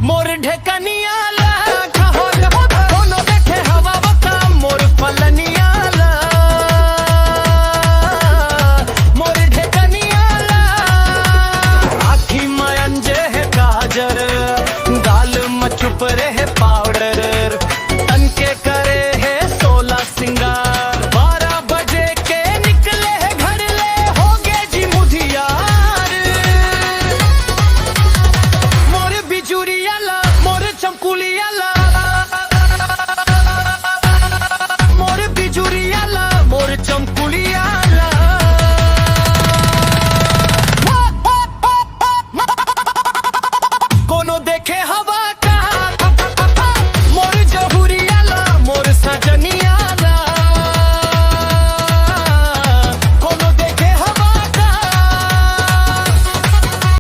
मोर ढेकनियाला कोनो देखे हवा बता मोर पलनियाला मोर ढेकनियाला आखी में अंजे है काजर गाल में छुप रहे पाउडर